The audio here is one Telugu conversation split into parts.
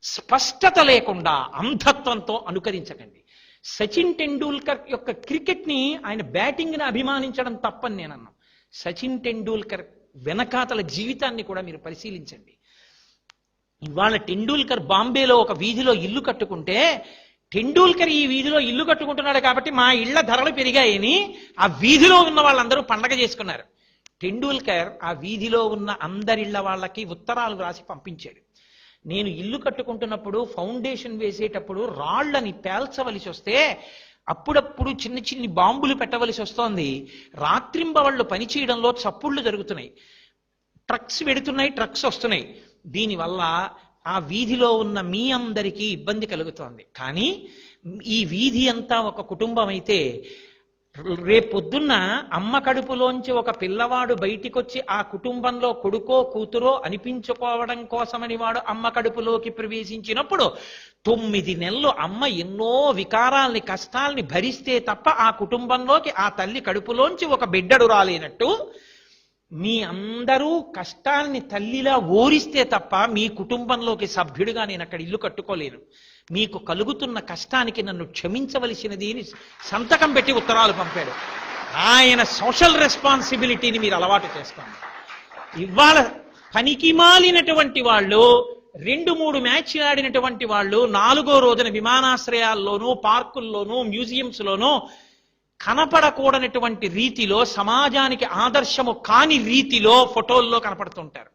స్పష్టత లేకుండా అంధత్వంతో అనుకరించకండి. సచిన్ టెండూల్కర్ యొక్క క్రికెట్ని ఆయన బ్యాటింగ్ని అభిమానించడం తప్పని నేను అన్నాను. సచిన్ టెండూల్కర్ వెనకాతల జీవితాన్ని కూడా మీరు పరిశీలించండి. ఇవాళ టెండూల్కర్ బాంబేలో ఒక వీధిలో ఇల్లు కట్టుకుంటే, టెండూల్కర్ ఈ వీధిలో ఇల్లు కట్టుకుంటున్నాడు కాబట్టి మా ఇళ్ల ధరలు పెరిగాయని ఆ వీధిలో ఉన్న వాళ్ళందరూ పండగ చేసుకున్నారు. టెండూల్కర్ ఆ వీధిలో ఉన్న అందరిళ్ల వాళ్ళకి ఉత్తరాలు రాసి పంపించాడు. నేను ఇల్లు కట్టుకుంటున్నప్పుడు ఫౌండేషన్ వేసేటప్పుడు రాళ్లని పేల్చవలసి వస్తే అప్పుడప్పుడు చిన్న చిన్ని బాంబులు పెట్టవలసి వస్తోంది. రాత్రింబవళ్ళు పనిచేయడంలో చప్పుళ్ళు జరుగుతున్నాయి, ట్రక్స్ వెడుతున్నాయి, ట్రక్స్ వస్తున్నాయి. దీనివల్ల ఆ వీధిలో ఉన్న మీ అందరికీ ఇబ్బంది కలుగుతోంది. కానీ ఈ వీధి అంతా ఒక కుటుంబం అయితే రేపొద్దున్న అమ్మ కడుపులోంచి ఒక పిల్లవాడు బయటికొచ్చి ఆ కుటుంబంలో కొడుకో కూతురో అనిపించుకోవడం కోసమని వాడు అమ్మ కడుపులోకి ప్రవేశించినప్పుడు 9 నెలలు అమ్మ ఎన్నో వికారాల్ని కష్టాల్ని భరిస్తే తప్ప ఆ కుటుంబంలోకి ఆ తల్లి కడుపులోంచి ఒక బిడ్డడు రాలేనట్టు మీ అందరూ కష్టాల్ని తల్లిలా ఓరిస్తే తప్ప మీ కుటుంబంలోకి సభ్యుడిగా నేను అక్కడ ఇల్లు కట్టుకోలేను. మీకు కలుగుతున్న కష్టానికి నన్ను క్షమించవలసినది సంతకం పెట్టి ఉత్తరాలు పంపాడు. ఆయన సోషల్ రెస్పాన్సిబిలిటీని మీరు అలవాటు చేసుకోండి. ఇవాళ పనికి మాలినటువంటి వాళ్ళు 2-3 మ్యాచ్లు ఆడినటువంటి వాళ్ళు 4వ రోజున విమానాశ్రయాల్లోనూ పార్కుల్లోనూ మ్యూజియంస్లోనూ కనపడకూడనటువంటి రీతిలో, సమాజానికి ఆదర్శము కాని రీతిలో ఫోటోల్లో కనపడుతుంటారు.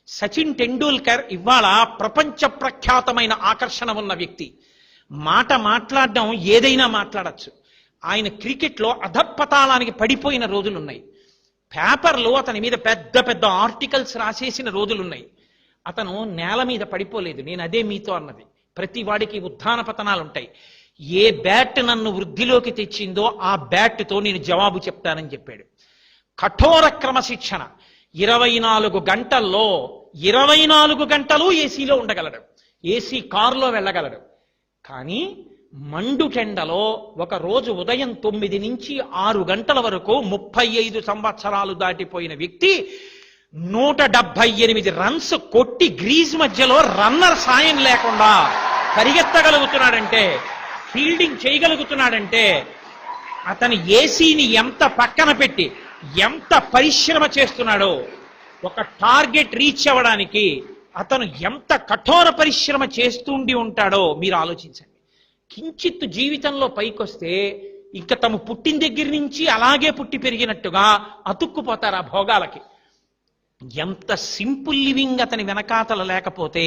సచిన్ టెండూల్కర్ ఇవాళ ప్రపంచ ప్రఖ్యాతమైన ఆకర్షణ ఉన్న వ్యక్తి. మాట మాట్లాడడం ఏదైనా మాట్లాడచ్చు. ఆయన క్రికెట్లో అధపతాళానికి పడిపోయిన రోజులున్నాయి. పేపర్లో అతని మీద పెద్ద పెద్ద ఆర్టికల్స్ రాసేసిన రోజులున్నాయి. అతను నేల మీద పడిపోలేదు. నేను అదే మీతో అన్నది. ప్రతి వాడికి ఉత్థాన పతనాలు ఉంటాయి. ఏ బ్యాట్ నన్ను వృద్ధిలోకి తెచ్చిందో ఆ బ్యాట్తో నేను జవాబు చెప్తానని చెప్పాడు. కఠోర క్రమశిక్షణ. 24 గంటల్లో 24 గంటలు ఏసీలో ఉండగలడు, ఏసీ కారులో వెళ్ళగలడు. కానీ మండుటెండలో ఒక రోజు ఉదయం 9 నుంచి 6 గంటల వరకు 35 సంవత్సరాలు దాటిపోయిన వ్యక్తి 178 రన్స్ కొట్టి గ్రీజ్ మధ్యలో రన్నర్ సాయం లేకుండా పరిగెత్తగలుగుతున్నాడంటే, ఫీల్డింగ్ చేయగలుగుతున్నాడంటే అతని ఏసీని ఎంత పక్కన పెట్టి ఎంత పరిశ్రమ చేస్తున్నాడో, ఒక టార్గెట్ రీచ్ అవ్వడానికి అతను ఎంత కఠోర పరిశ్రమ చేస్తుండి ఉంటాడో మీరు ఆలోచించండి. కించిత్తు జీవితంలో పైకొస్తే ఇంకా తమ పుట్టిన దగ్గర నుంచి అలాగే పుట్టి పెరిగినట్టుగా అతుక్కుపోతారు ఆ భోగాలకి. ఎంత సింపుల్ లివింగ్ అతని వెనకాతల లేకపోతే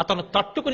అతను తట్టుకుని